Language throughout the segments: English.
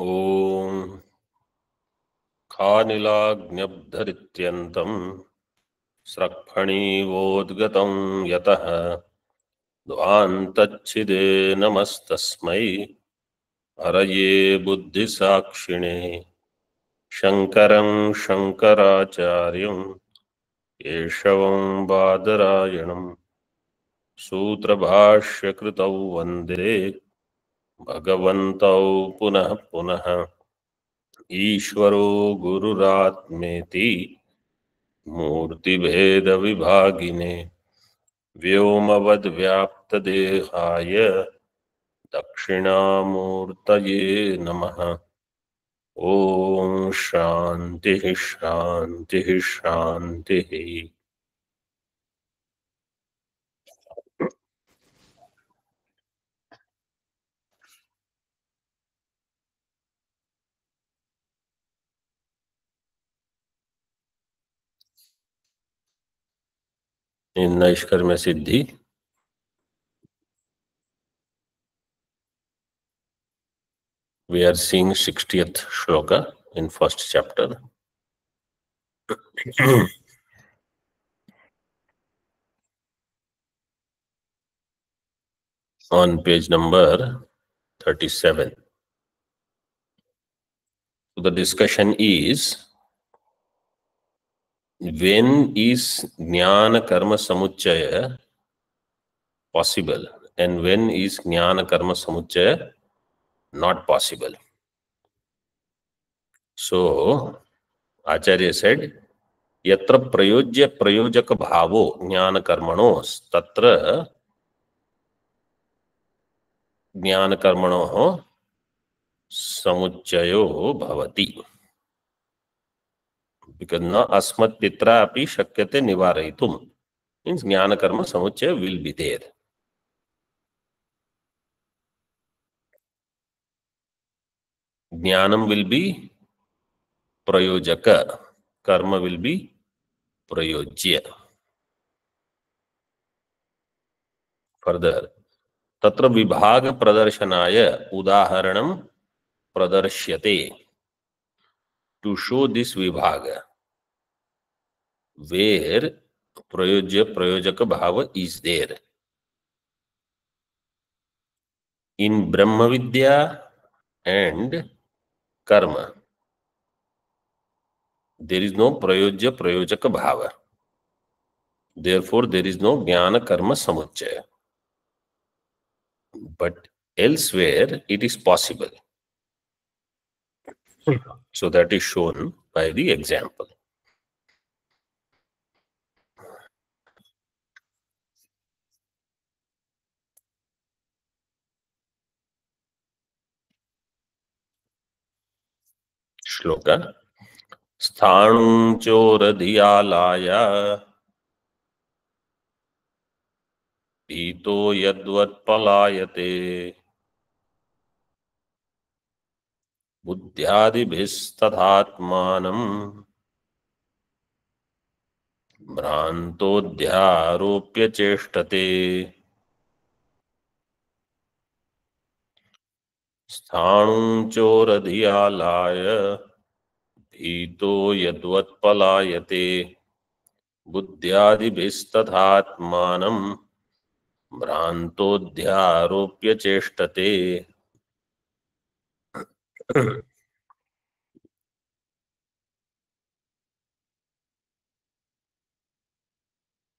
ओम खानिलाग्न्यब्धरित्यन्तं स्रक्फणीवोद्गतं यतः ध्वान्तच्छिदे नमस्तस्मै हरये बुद्धिसाक्षिणे शङ्करं शङ्कराचार्यं केशवं बादरायणं सूत्रभाष्यकृतौ वन्दे भगवन्तौ पुनः पुनः ईश्वरो गुरुरात्मेति मूर्तिभेदविभागिने व्योमवद्व्याप्तदेहाय दक्षिणामूर्तये नमः। ओम शांति शांति शांति। नैष्कर्म्य सिद्धि we are seeing 60th shloka in first chapter. On page number 37. So the discussion is, when is jnana karma samuccaya possible and when is jnana karma samuccaya not possible? So Acharya said, यत्र प्रयोज्य प्रयोजक भावो ज्ञान कर्मणो तत्र ज्ञान कर्मणो समुच्चयो भवति। Because न अस्मत् पित्रा अपि शक्यते निवारयितुं, मीन्स ज्ञान कर्म समुच्चय विल बी देयर। ज्ञानम विल बी प्रयोजक, कर्म विल बी प्रयोज्य। फर्दर तत्र विभाग प्रदर्शनाय उदाहरणं प्रदर्श्यते। टू शो दिस विभाग where प्रयोज्य प्रयोजक भाव is there. In Brahma Vidya and Karma, there is no prayojya prayojaka bhava. Therefore, there is no jnana karma samuccaya. But elsewhere, it is possible. So that is shown by the example. Shloka. Sthanum choradhiyalaya pito yadvat palayate buddhyadibhistathatmanam भ्रांतोऽध्यारोप्य चेष्टते। स्थाणुं चोरधियालाय भीतो यद्वत्पलायते बुद्ध्यादिभिस्तथात्मानं भ्रांतोऽध्यारोप्य चेष्टते।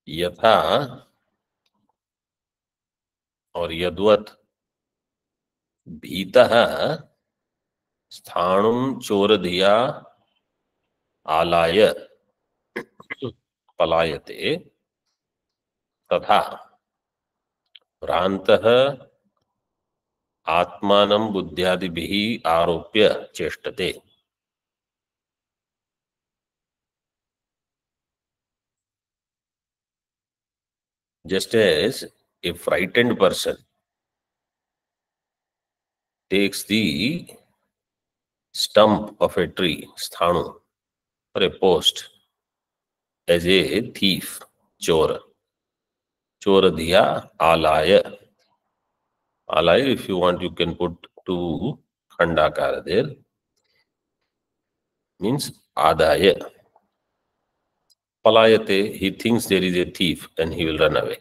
यथा और यद्वत् भीतः स्थाणुं चोरधिया आलाय पलायते तथा भ्रान्तः आत्मानं बुद्ध्यादिभिः आरोप्य चेष्टते। Just as a frightened person takes the stump of a tree, sthanu, or a post, as a thief, chora. Choradhiya alaya. Alaya, if you want, you can put two Khandakara there means adaya. Palayate, he thinks there is a thief and he will run away.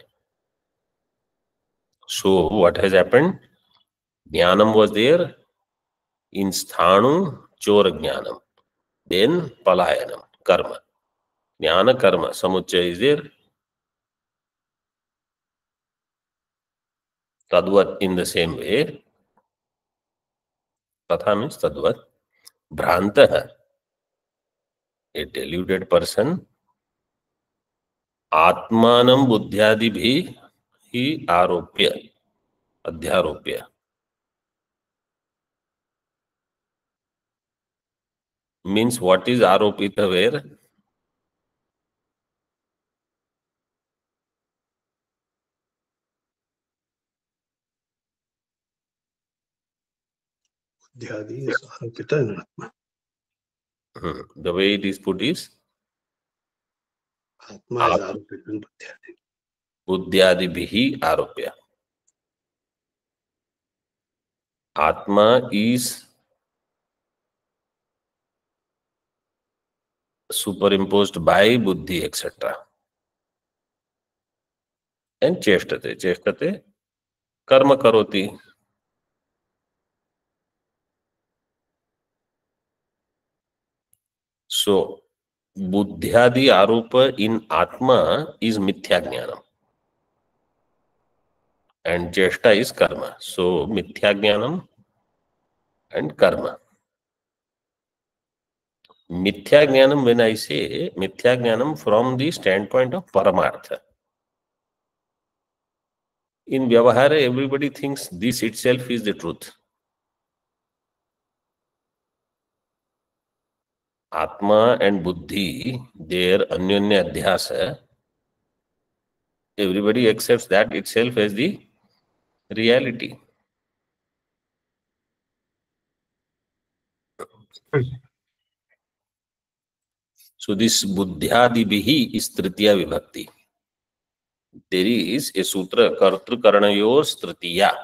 So what has happened? Jnanam was there in sthanu chora jnanam. Then palayanam, karma. Jnana karma, samuchaya is there. Tadvat in the same way. Tatha means tadvat. Bhrantah, a deluded person. Atmanam buddhyadibhi hi aropya, adhyaropya. Means what is aropita where? Buddhyadi is aropita in Atma. The way it is put is Atma is aropita in Buddhyadi. buddhyadibhi aropya. Atma is superimposed by buddhi, etc. And cheshtate. Cheshtate, karma karoti. So, buddhyadi aropa in Atma is mithya jnanam. And cheshta is karma. So, mithya jnanam and karma. Mithya jnanam, when I say mithya jnanam from the standpoint of paramartha. In Vyavahara, everybody thinks this itself is the truth. Atma and Buddhi, their Anyonya Adhyasa, everybody accepts that itself as the reality. So this Buddhyadibihi is Tritiya Vibhakti. There is a sutra, Kartru Karanayos Tritiya.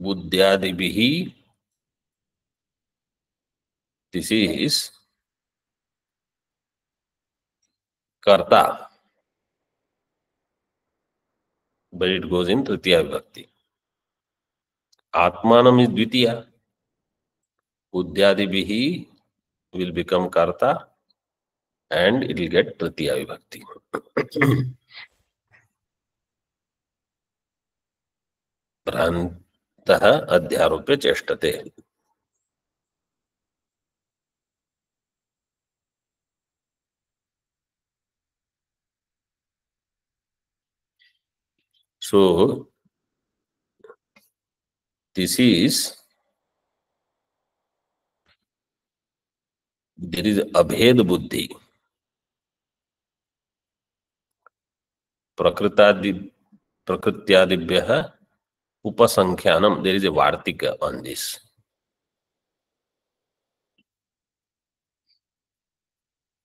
Buddhyadibihi, this is Karta, but it goes in Tritiya Vibhakti. Atmanam is Dvitiya. Buddhyadibihi will become Karta and it will get Tritiya Vibhakti. Bhrantah adhyaropya cheshtate. So, this is, there is abhed buddhi. Prakrityadibhyah upasankhyanam. There is a Vartika on this.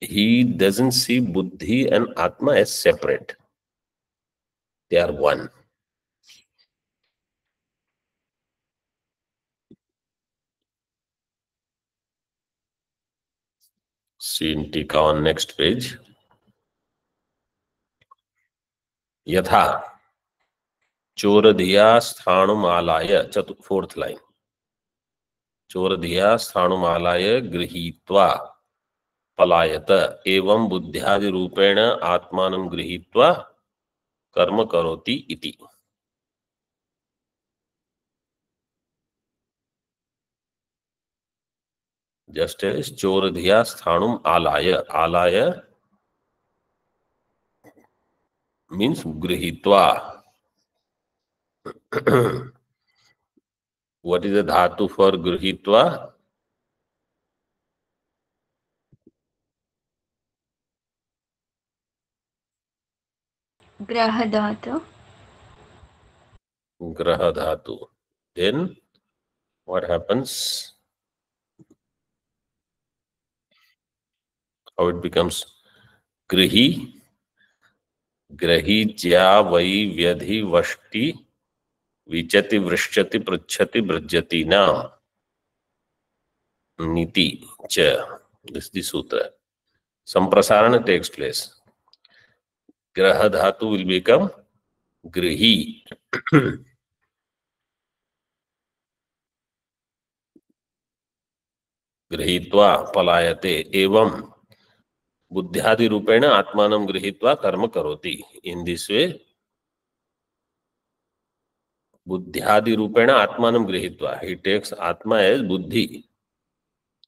He doesn't see buddhi and atma as separate. They are one. See in Tika on next page. Yatha Choradhiya sthanumalaya, fourth line. Choradhiya sthanumalaya grihitva palayata evam buddhyadi rupena atmanam grihitva karma karoti iti. Just as Choradhiya sthanum alaya. Alaya means grihitva. What is the dhatu for grihitva? Graha dhatu. Graha dhatu. Then what happens? How it becomes grihi? ग्रहीज्या वै व्यधि वष्टि विचति वृश्चति पृच्छति भृज्यति नाम नीति च. This is the sutra. Samprasarana takes place. Graha dhatu will become grihi. गृहीत्वा पलायते एवं बुद्ध्यादि रूपेण आत्मानं गृहीत्वा कर्म करोति. इन दिस वे बुद्ध्यादि रूपेण आत्मानं गृहीत्वा, he takes atma as buddhi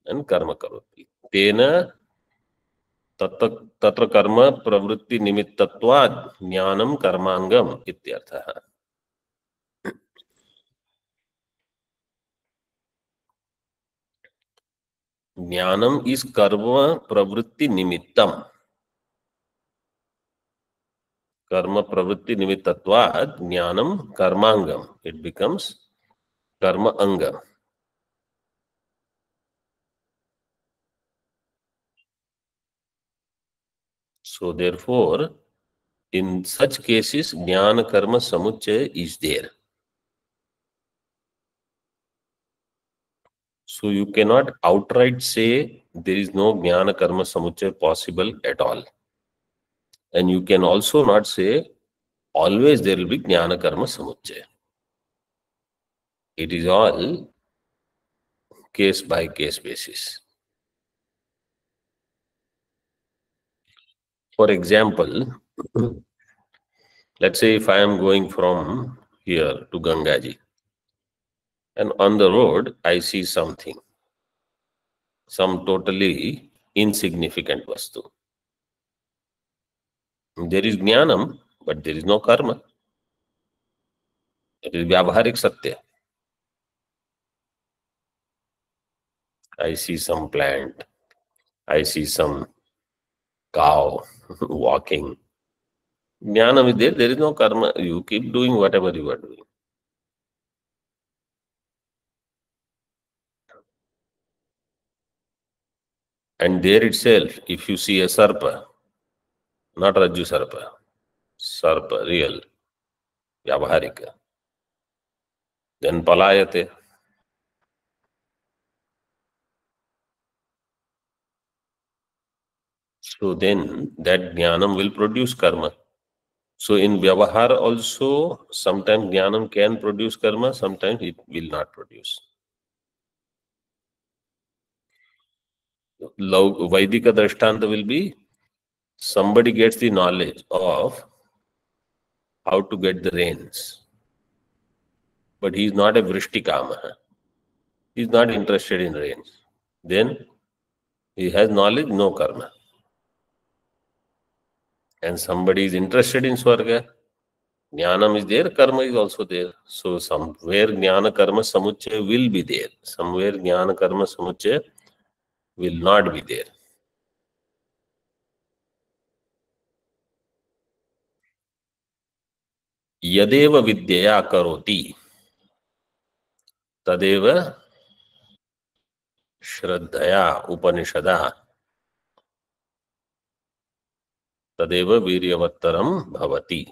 and कर्म करोति. तेन तत्र कर्म प्रवृत्ति निमित्तत्वात् ज्ञानं कर्मांगम इत्यर्थः. ज्ञानम इज कर्म प्रवृत्ति निमित्तम. कर्म प्रवृत्ति निमित्तत्वात् ज्ञानम कर्मांगम. इट बिकम्स कर्म अंगम. So therefore, in such cases, jnana karma samuchaya is there. So you cannot outright say there is no jnana karma samuchaya possible at all. And you can also not say always there will be jnana karma samuchaya. It is all case by case basis. For example, let's say if I am going from here to Gangaji, and on the road I see something, some totally insignificant vastu. There is jnanam, but there is no karma. It is vyavaharik satya. I see some plant, I see some cow walking. Jnanam is there, there is no karma. You keep doing whatever you are doing. And there itself, if you see a sarpa, not Rajju sarpa, sarpa, real, vyavaharika, then palayate. So then that jnanam will produce karma. So in vyavahar also, sometimes jnanam can produce karma, sometimes it will not produce. Vaidika Drishtanta will be somebody gets the knowledge of how to get the rains, but he is not a Vrishtikama. He is not interested in rains. Then he has knowledge, no karma. And somebody is interested in Swarga, jnanam is there, karma is also there. So somewhere jnana karma samuchaya will be there. Somewhere jnana karma samuchaya will not be there. Yadeva vidyaya karoti tadeva shraddhaya upanishada tadeva viryavattaram bhavati.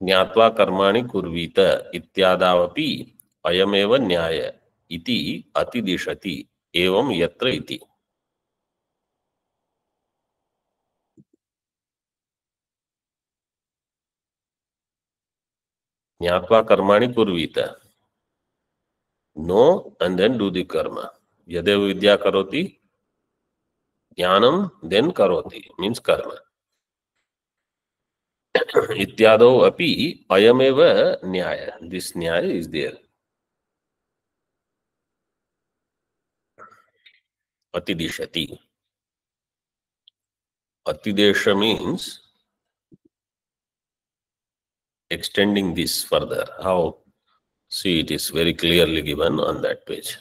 ज्ञात्वा कर्माणि कुर्वीत इत्यादावपि अयमेव न्याय इति अतिदिशति एवं यत्र इति. ज्ञात्वा कर्माणि कुर्वीत. Know and then do the karma. Yadeva vidya karoti, jnanam then karoti, means karma. Ityado api ayameva nyaya. This nyaya is there. Atidishati. Atidesha means extending this further. How? See, it is very clearly given on that page.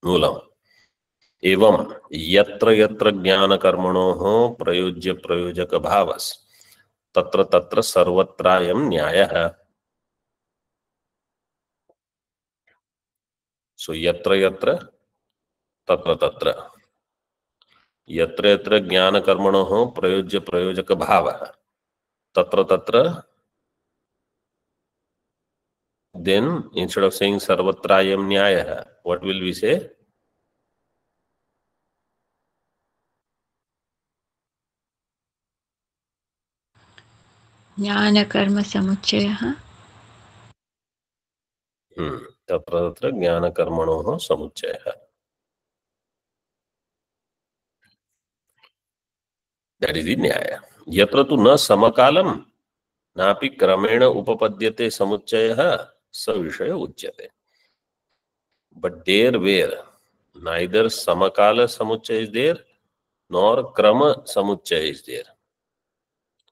Moolam. एवं यत्र यत्र ज्ञान कर्मणोः प्रयोज्य प्रयोजक भावस् तत्र तत्र सर्वत्रायं न्यायः. So yatra yatra tatra tatra. यत्र यत्र ज्ञानकर्मणोः प्रयोज्य प्रयोजक भावः तत्र तत्र, then instead of saying sarvatra ayam nyayah, what will we say? ज्ञानकर्म समुच्चयः। तत्र तत्र ज्ञानकर्मणोः समुच्चयः। That is the न्याय। यत्र तु न समकालम नापि क्रमेण उपपद्यते समुच्चयः स विषय उच्यते। But there where neither samakala samucchay is there nor krama samucchay is there,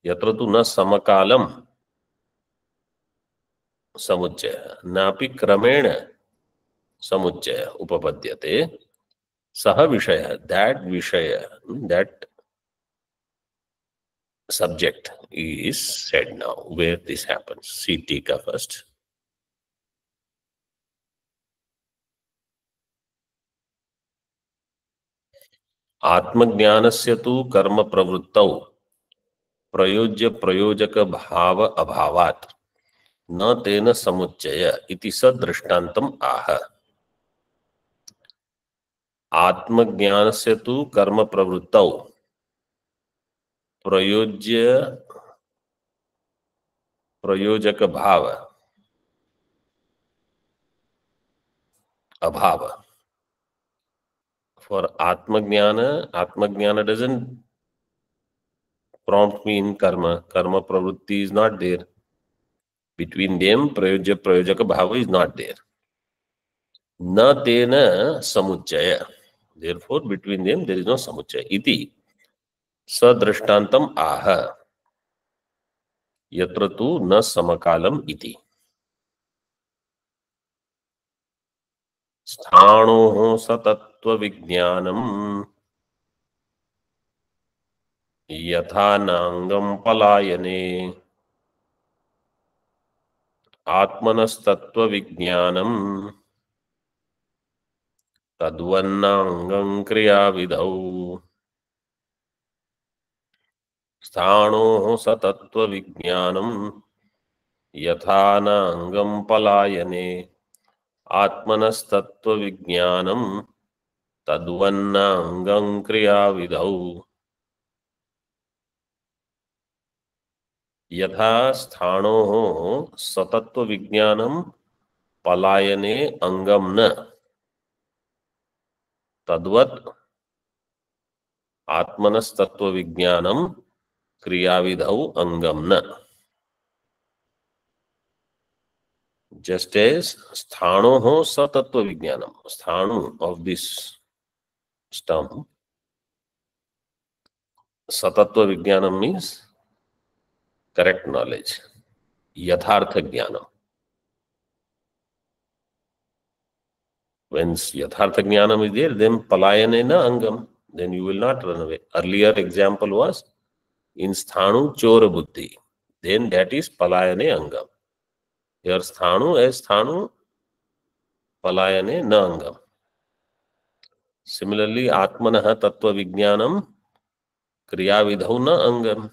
yatra tu na samakalam samucchay napi kramena samucchay upapadyate, saha vishaya, that vishaya, that subject is said now where this happens. See Tika first. आत्मज्ञानस्य तु कर्म प्रवृत्तौ प्रयोज्य प्रयोजक भाव अभावात् न तेन समुच्चय इति स दृष्टान्तम् आह। आत्मज्ञानस्य तु कर्म प्रवृत्तौ प्रयोज्य प्रयोजक भाव अभाव। For Atmajnana doesn't prompt me in karma. Karma pravrutti is not there. Between them, prayojya prayojaka bhava is not there. Na tena samuccaya. Therefore, between them there is no samuccaya. Iti sadrashtantam aha. Yatra tu na samakalam iti. Sthanoho satatva vijnanam यथा नांगम पलायने आत्मनस्तत्व विज्ञानम तद्वन्नांगं क्रियाविधौ स्थाणोः सतत्व विज्ञानम यथा नांगम पलायने आत्मनस्तत्व विज्ञानम तद्वन्नांगं क्रियाविधौ यथा स्थाणोः सतत्व विज्ञानम पलायने अंगम न तद्वत् आत्मनस्तत्व विज्ञानम क्रियाविधौ अंगम न। Just as स्थाणोः सतत्व vijnanam, Sthanu of this term, सतत्व vijnanam means correct knowledge, yathartha jnanam. When yathartha jnanam is there, then palayane na angam, then you will not run away. Earlier example was in sthanu chora buddhi, then that is palayane angam. Here sthanu as sthanu, palayane na angam. Similarly, atmanaha tattva vijnanam kriya vidhau na angam.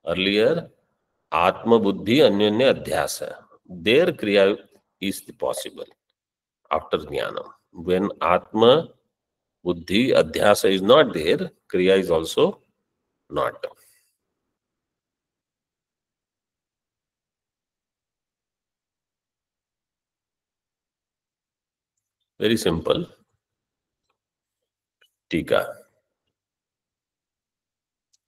Earlier, Atma Buddhi Anyanya Adhyasa. Their Kriya is possible after Jnanam. When Atma Buddhi Adhyasa is not there, Kriya is also not. Very simple. Tika.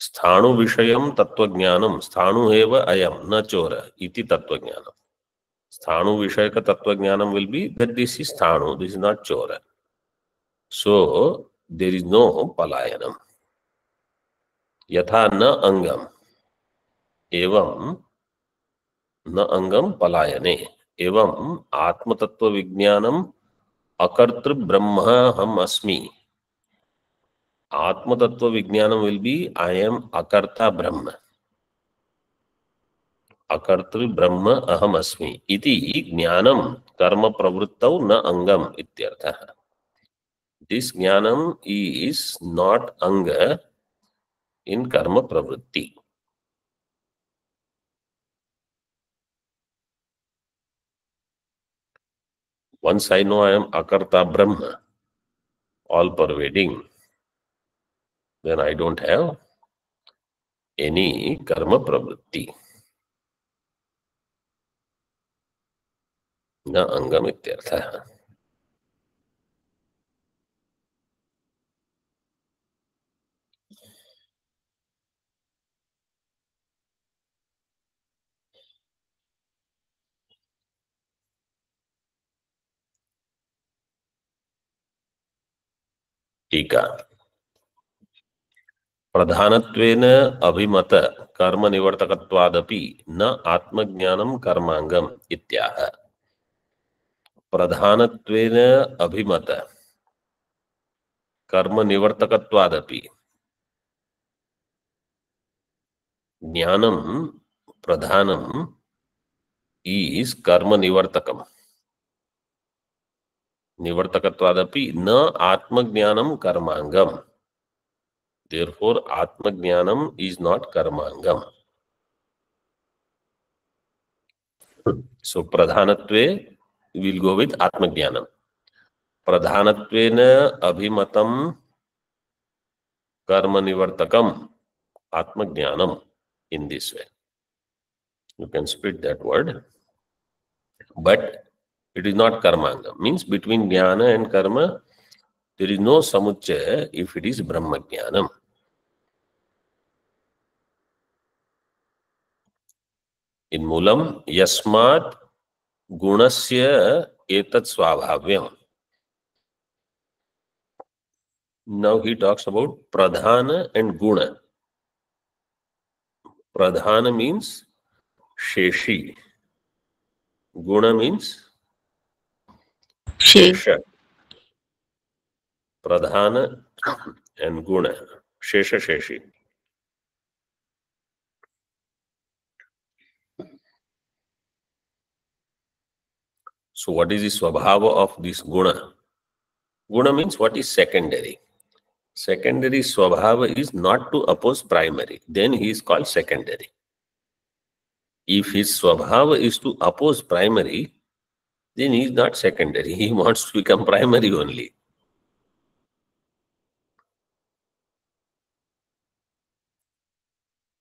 स्थाणु विषयम तत्वज्ञानम स्थाणु एव अयम न चोर इति तत्वज्ञानम। स्थाणु विषय का तत्वज्ञानम will be that this is Sthanu, this is not chora. So there is no palayanam. यथा न अंगम एवं न अंगम पलायने एवं आत्म तत्व विज्ञानम अकर्तृ ब्रह्म हम अस्मि। आत्म तत्व विज्ञानम will be I am akarta brahma, अकर्तृ ब्रह्म अहम अस्मि इति ज्ञानम कर्म प्रवृत्तौ न अंगम इत्यर्थः। This jnanam is not anga in karma pravritti. Once I know I am akarta brahma, all pervading, then I don't have any karma pravritti. Na angam ityartha. टीका प्रधानत्वेन अभिमत कर्म निवर्तकत्वादपि न आत्मज्ञानं कर्मांगम इत्याह। प्रधानत्वेन अभिमत कर्म निवर्तकत्वादपि ज्ञानं प्रधानम is कर्म निवर्तकम निवर्तकत्वादपि न आत्मज्ञानं कर्मांगम। Therefore, Atmajnanam is not karmangam. So, Pradhanatve, we will go with Atmajnanam. Pradhanatvena abhimatam karma nivartakam Atmajnanam in this way. You can split that word. But it is not karmangam. Means between jnana and karma, there is no samuchaya if it is Brahmajnanam. In Mulam, Yasmat Gunasya Etat Swabhavyam. Now he talks about Pradhana and Guna. Pradhana means Sheshi. Guna means Shesha. Pradhana and Guna. Shesha Sheshi. So what is the swabhava of this Guna? Guna means what is secondary. Secondary swabhava is not to oppose primary. Then he is called secondary. If his swabhava is to oppose primary, then he is not secondary. He wants to become primary only.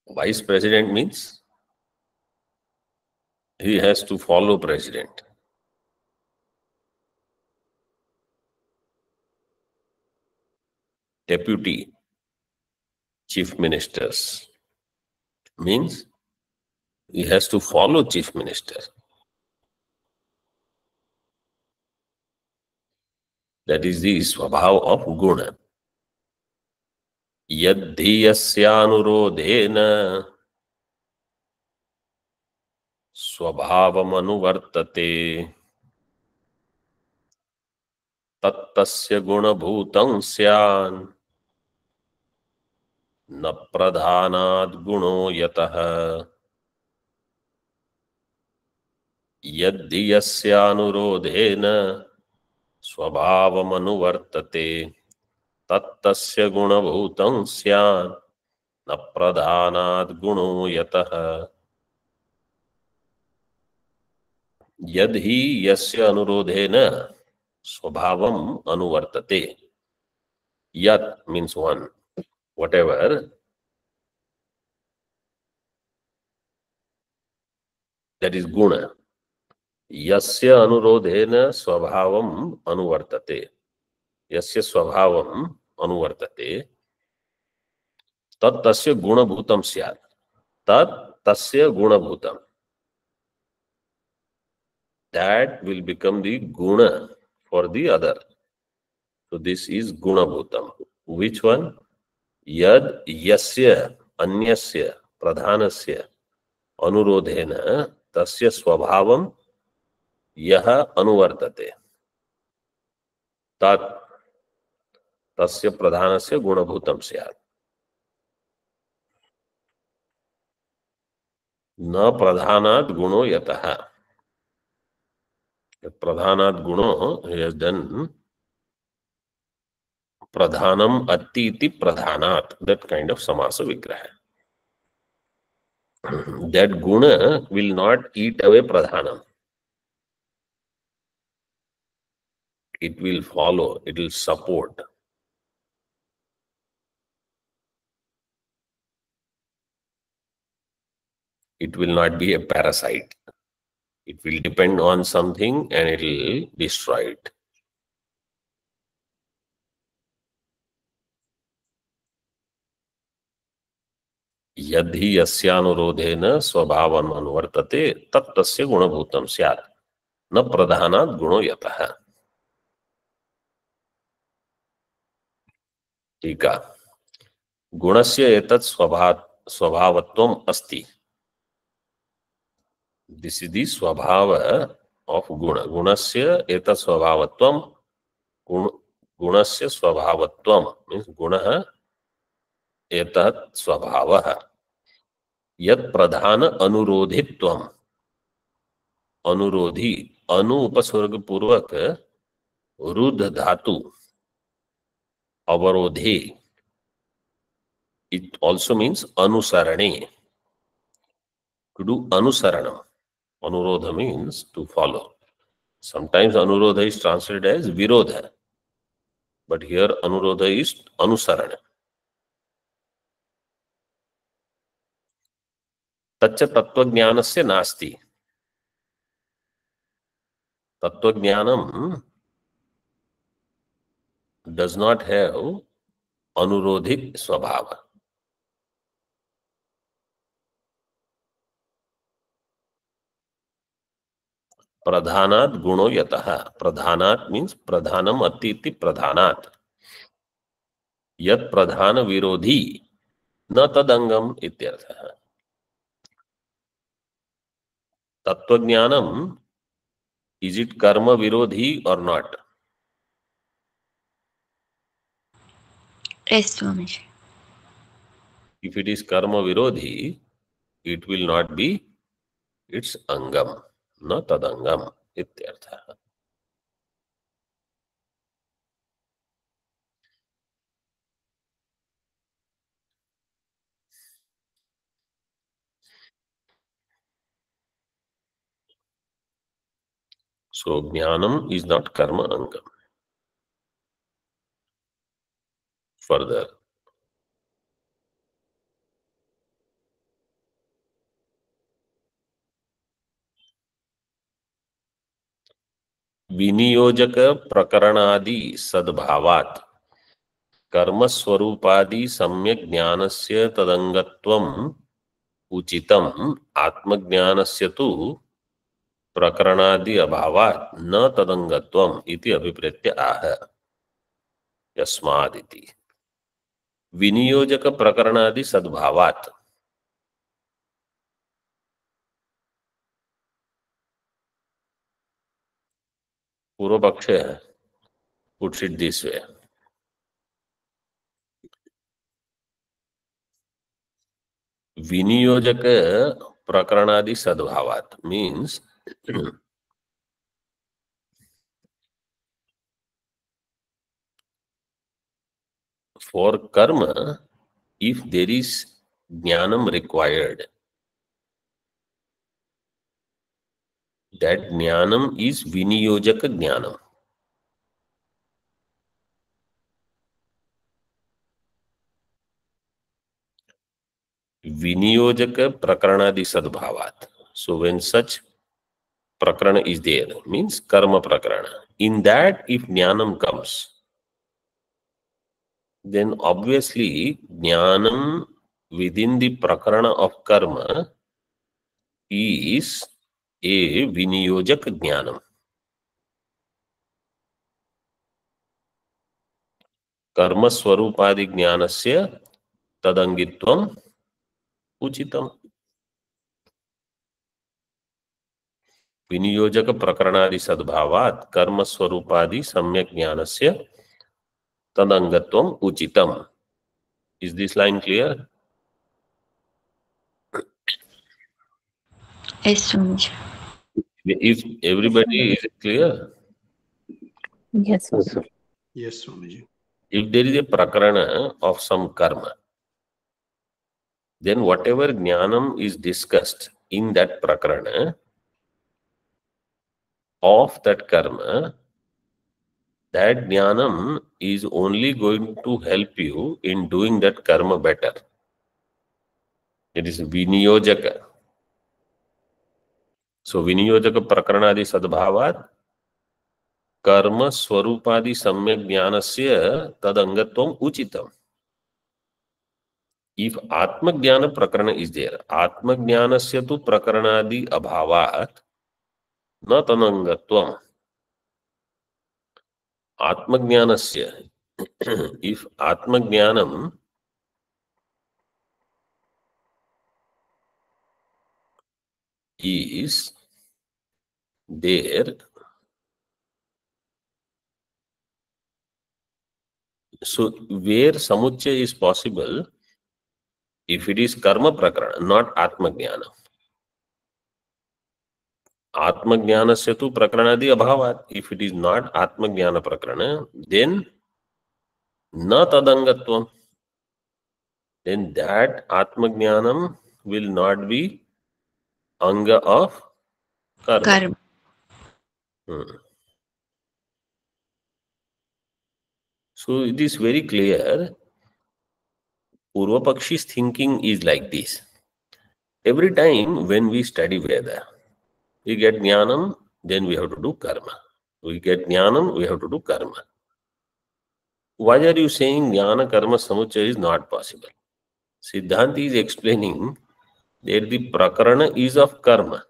Vice president means he has to follow president. Deputy chief ministers means he has to follow chief minister. That is the swabhava of Guna. Yadhiyasyānurodhena swabhavamanuvārtate tattasya gunabhūtam syān na pradhānād guno yataha. Yadhiyasyānurodhena swabhavamanuvārtate tattasya gunabhūtam syān na pradhānād guno yataha. Yadhi yasya anurodhena swabhavam anuvartate. Yat means one. Whatever. That is guna. Yasya anurodhena swabhavam anuvartate. Yasya swabhavam anuvartate. Tat tasya guna bhutam syat. Tat tasya guna bhutam. That will become the guna for the other. So this is guna bhutam. Which one? Yad yasya anyasya pradhanasya anurodhena tasya swabhavam yaha anuvartate. Tat tasya pradhanasya guna bhutam syat. Na pradhanat guno yataha. Pradhanat guno, he has done Pradhanam atti iti pradhanat. That kind of samasa vigraha. That guna will not eat away pradhanam. It will follow, it will support. It will not be a parasite. It will depend on something and it will destroy it. यदि यस्यानुरोधेन स्वभावम् अनुवर्तते तत्तस्य गुणभूतं स्यात् न प्रधानात् गुणो यतः. ठीक है. गुणस्य एतत् स्वभावत्वम् अस्ति. This is the swabhava of guna. Gunasya etat swabhavatvam. Gunasya swabhavatvam means gunaha etat swabhavaha. Yat pradhana anurodhitvam. Anurodhi. Anu upasvarga purvak rudh dhatu. Avarodhe. It also means anusarane. To do anusaranam. Anurodha means to follow. Sometimes anurodha is translated as virodha. But here anurodha is anusarana. Taccha tattvajnanasya nasti. Tattvajnanam does not have anurodhik swabhava. Pradhanat guno yataha. Pradhanat means pradhanam atti iti pradhanat. Yat pradhana virodhi na tadangam ityartha. Tattvajnanam, is it karma virodhi or not? Yes, Swamiji. If it is karma virodhi, it will not be its angam, na tadangam ityartha. So jnanam is not karma angam. Further, विनियोजक प्रकरणादि सद्भावात् कर्म स्वरूपादि सम्यक ज्ञानस्य तदंगत्वम् उचितम् आत्मज्ञानस्य तु प्रकरणादि अभावात् न तदंगत्वम् इति अभिप्रेत्य आह. यस्मादिति विनियोजक प्रकरणादि सद्भावात्. पूर्व पक्ष puts it this way. विनियोजक प्रकरणादि सद्भावात् means for karma, if there is jnanam required, that jnanam is viniyojaka jnanam. Viniyojaka prakranadi sadbhavat. So when such prakrana is there, means karma prakrana, in that if jnanam comes, then obviously jnanam within the prakrana of karma is a viniyojaka jnanam. Karma swarupadi jnanasya tadangitvam uchitam. विनियोजक प्रकरणादि सद्भावात् कर्म स्वरूपादि सम्यक ज्ञानस्य तदंगत्वम् उचितम्. Is this line clear? Yes, Swamiji. If everybody is clear, Yes, sir. Yes, Swamiji. If there is a prakarana of some karma, then whatever jnanam is discussed in that prakarana of that karma, that jnanam is only going to help you in doing that karma better. It is viniyojaka. So viniyojaka prakaranadi sadbhavat karma swarupadi samyak jnanasya tadangatvam uchitam. If Atma Jnana Prakarana is there, Atma Jnanasya tu Prakaranadi Abhavat na Tanangatvam. Atma Jnanasya, if Atma Jnanam is there, so where Samuchaya is possible, if it is Karma Prakarana, not Atma Jnana. Atma Jnanasya tu Prakaranadi Abhavat. If it is not Atma Jnana Prakarana, then na Tadangatvam. Then that Atma Jnanam will not be Anga of Karma. Karma. So it is very clear. Purvapakshi's thinking is like this. Every time when we study Veda, we get jnanam, then we have to do karma. We get jnanam, we have to do karma. Why are you saying jnana karma samuchaya is not possible? Siddhanti is explaining that the prakarana is of karma.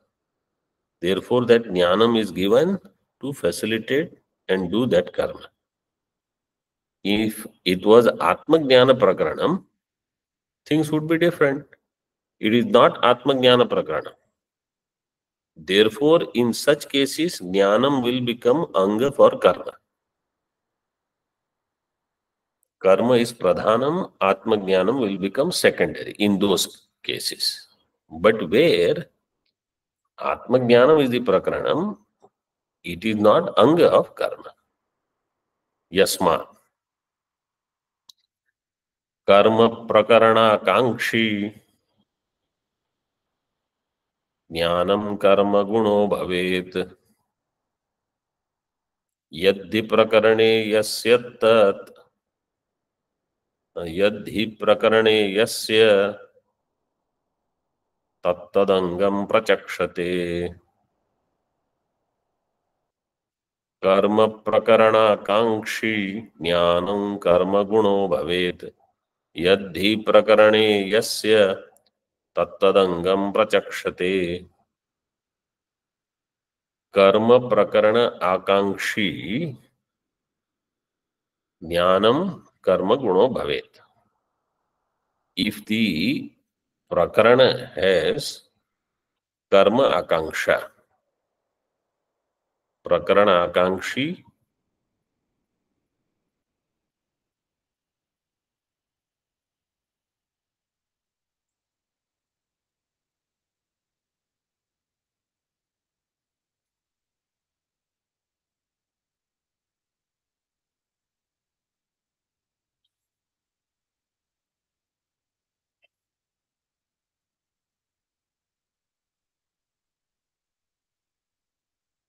Therefore, that jnanam is given to facilitate and do that karma. If it was Atma Jnana Prakaranam, things would be different. It is not Atma Jnana Prakaranam. Therefore, in such cases, Jnanam will become Anga for Karma. Karma is Pradhanam, Atma Jnanam will become secondary in those cases. But where Atma Jnanam is the Prakaranam, it is not Anga of Karma. Yasma. Karma Prakarana Kankshi Jnanam Karma Guno Bhavet Yadhi Prakarane Yasya Tat Yadhi Prakarane Yasya Tattadangam Prachakshate Karma Prakarana Kankshi Jnanam Karma Guno Bhavet Yadhi Prakarane Yasya Tattadangam Prachakshate. Karma Prakarana Akankshi Jnanam Karma Guno Bhavet. If the Prakarana has Karma Akanksha, Prakarana Akankshi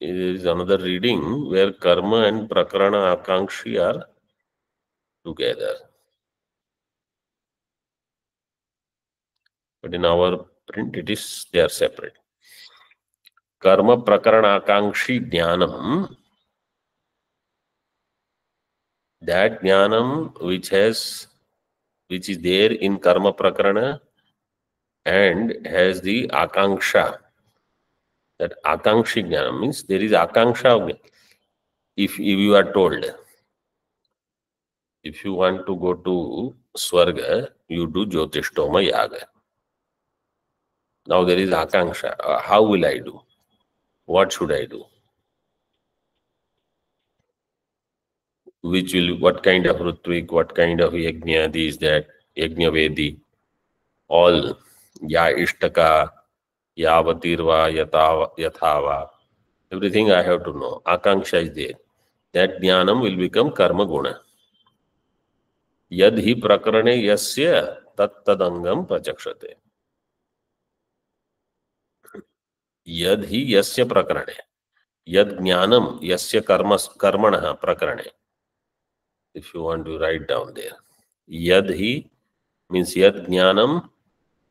is another reading where Karma and Prakarana Akankshi are together. But in our print, it is, they are separate. Karma Prakarana Akankshi Jnanam, that Jnanam which is there in Karma Prakarana and has the Akanksha. That Akankshi Jnanam means there is Akanksha. If you are told, if you want to go to Swarga, you do Jyotishtoma Yaga. Now there is Akanksha. How will I do? What should I do? What kind of Rutvik, what kind of Yajna, these, that, Yajna Vedi, all, Ya Ishtaka, Yavatirva, Yathava, everything I have to know. Akanksha is there. That Jnanam will become Karma Guna. यद ही प्रकरणे यस्य तत्तदंगम प्रचक्षते। यद ही यस्य प्रकरणे, यद ज्ञानम यस्य कर्मणः प्रकरणे। If you want to write down there, yad hi means yad jnanam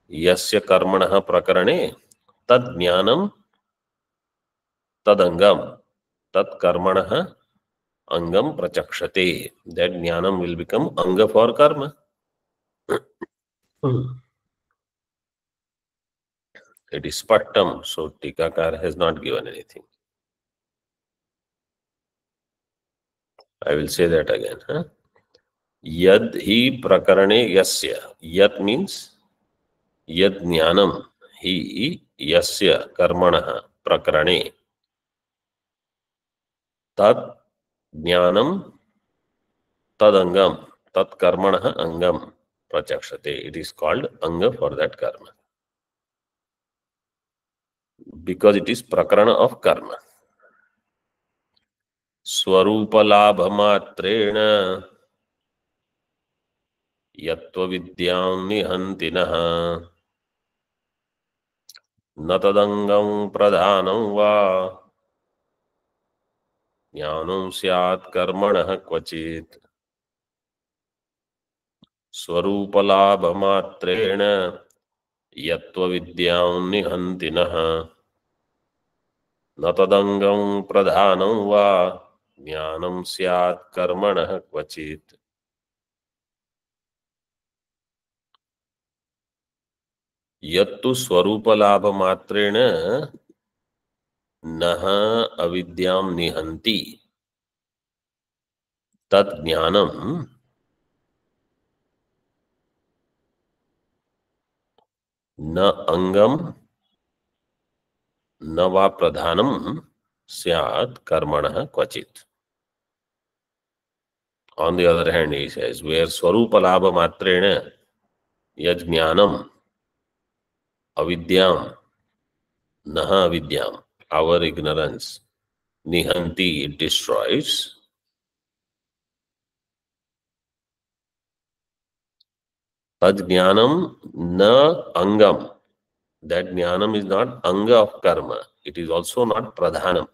yasya karmanah prakarane tad jnanam tad angam tad karmanah angam prachakshate. That jnanam will become anga for karma. It is spattam, so Tikakar has not given anything. I will say that again. Yad hi prakarane yasya. Yad means yad jnanam hi yasya karmanah prakarane tad jnanam tad angam tad karmanah angam prachakshate. It is called anga for that karma because it is prakarana of karma. Swarupa labha matrena yatva vidyam nihantinah natadangam pradhanam va jnanam syat karmanah kvachit. Swarupa labha matrena yatva vidyam nihantinah natadangam pradhanam va jnanam syat karmanah kvachit. यत्तु स्वरूप लाभ मात्रेण नह अविद्याम निहंति तत् ज्ञानम न अंगम न वा प्रधानम स्यात् कर्मणः क्वचित. On the other hand, he says, where swarupa labha matrena yad jnanam avidyam naha avidyam, our ignorance, nihanti, it destroys. Tad jnanam na angam, that jnanam is not anga of karma, it is also not pradhanam.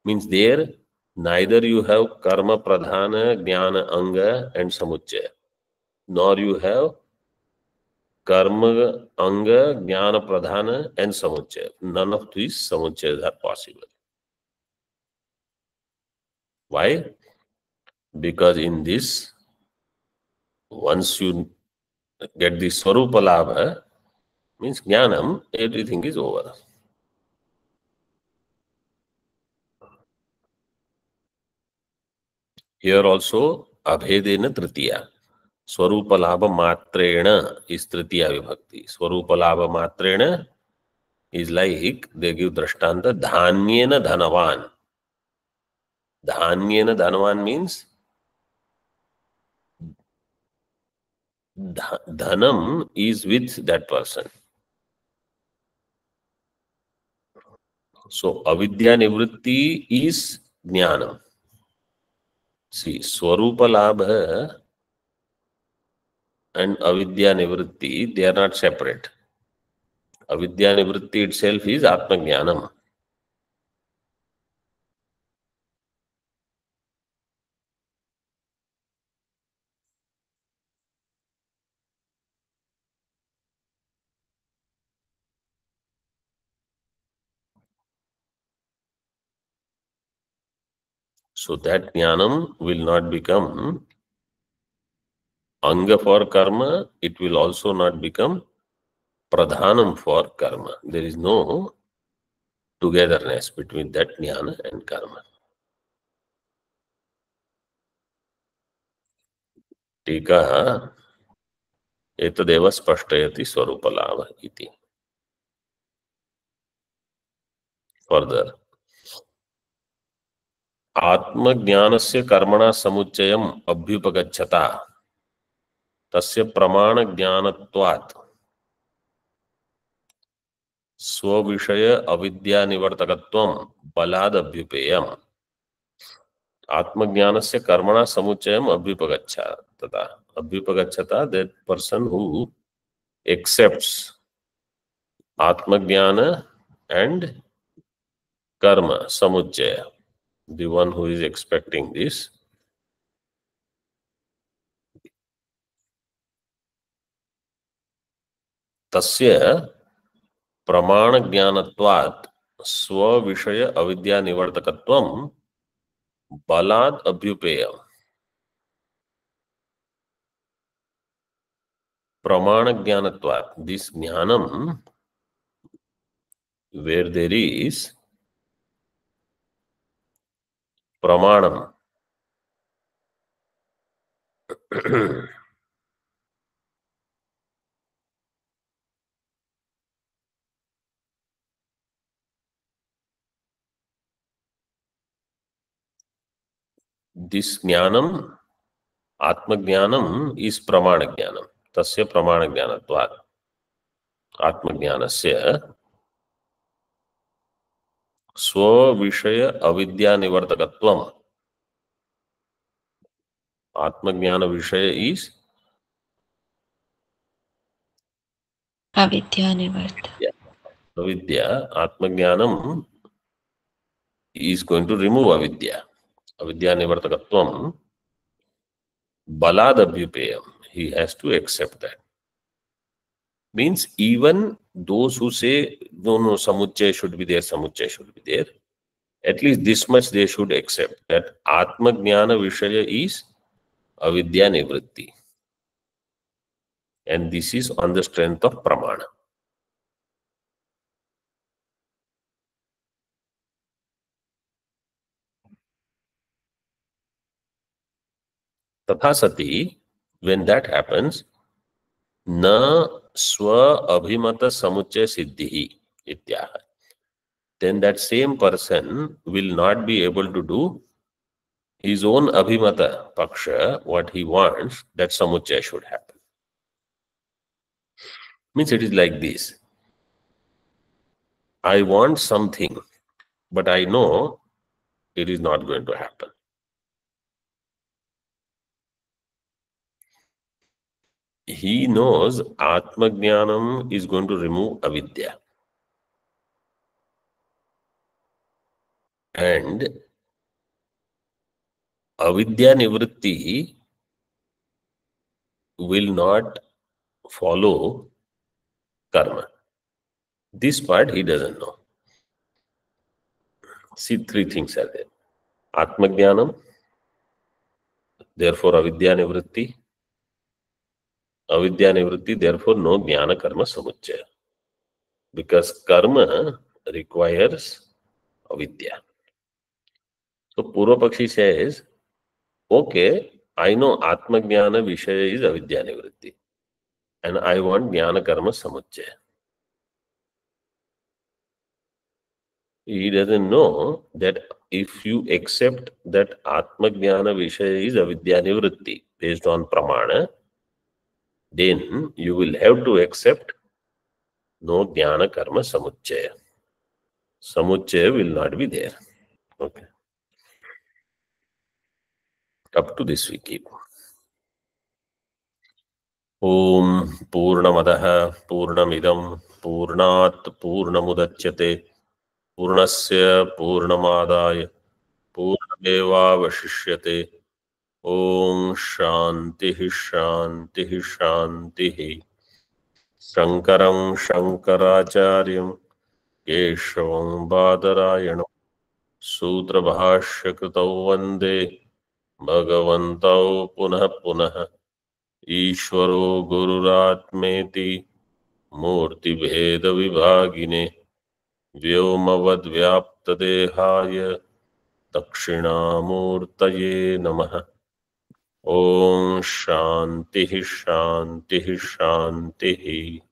Means there neither you have karma pradhana, jnana anga and samuccaya, nor you have karma anga, jnana pradhana and samuccaya. None of these samuccayas are possible. Why? Because in this, once you get the swarupa labha, means jnanam, everything is over. Here also abhedena tritiya. Swarupa labha matrena is tritiya vibhakti. Swarupa labha matrena is like, they give drashtanta, dhanyena dhanavan. Dhanyena dhanavan means dhanam is with that person. So avidya nivritti is jnanam. See, swarupa labha and avidya nivritti, they are not separate. Avidya nivritti itself is atma jnanam. So that jnanam will not become anga for karma, it will also not become pradhanam for karma. There is no togetherness between that jnana and karma. Tika etadeva spashtayati swarupalabha iti. Further, atma jnanasya karmana samuccayam abhyupagacchata tasya pramana jnanatvat स्वविषय अविद्या निवर्तकत्वम बलाद अभ्युपेयम. आत्मज्ञानस्य कर्मणा समुच्चयम् अभ्युपगच्छता अभ्युपगच्छता, that person who accepts Atmajnana and karma samuchaya, the one who is expecting this, tasya pramana jnanatvat स्वविषय अविद्या निवर्तकत्वम बलाद अभ्युपेयम. Pramana jnanatvat, this jnanam, where there is pramanam, this jnanam, atma jnanam is pramana jnanam. Tasya pramana jnanatvat atma jnanasya स्व-विषय अविद्या निवर्तकत्वम. आत्मज्ञान विषय is avidya nivarta. avidya. Atmajnanam is going to remove avidya. Avidya nivartakatvam balad abhyupeyam. He has to accept that. Means even those who say no, samuccaya should be there, samuccaya should be there, at least this much they should accept, that Atmajnana Vishaya is avidya nivritti. And this is on the strength of pramana. Tatha sati, when that happens, na swa abhimata samuccaya siddhi ityaha. Then that same person will not be able to do his own abhimata paksha, what he wants, that samuccaya should happen. Means it is like this. I want something, but I know it is not going to happen. He knows Atmajnanam is going to remove avidya. And avidya nivritti will not follow karma. This part he doesn't know. See, three things are there. Atmajnanam, therefore avidya nivritti. Avidya nivritti, therefore no jnana karma samuccaya. Because karma requires avidya. So Purva Pakshi says, okay, I know Atmajnana Vishaya is avidya nivritti. And I want jnana karma samuccaya. He doesn't know that if you accept that Atmajnana Vishaya is avidya nivritti based on pramana, then you will have to accept no jnana karma samuccaya. Samuccaya will not be there. Okay. Up to this we keep. Om Purnamadaha Purnamidam Purnat Purnamudachyate Purnasya Purnamadaya Purnameva Vashishyate. Om Shantihi Shantihi Shantihi. Shankaram Shankaracharyam Keshavam Badarayanam Sutra Bhashya Kritau Vande Bhagavantau Punah Punah Ishvaro Gururatmeti Murti Bheda Vibhagine Vyomavad Vyaptadehaya Dakshinamurtaye Namaha. Om Shantihi Shantihi Shantihi.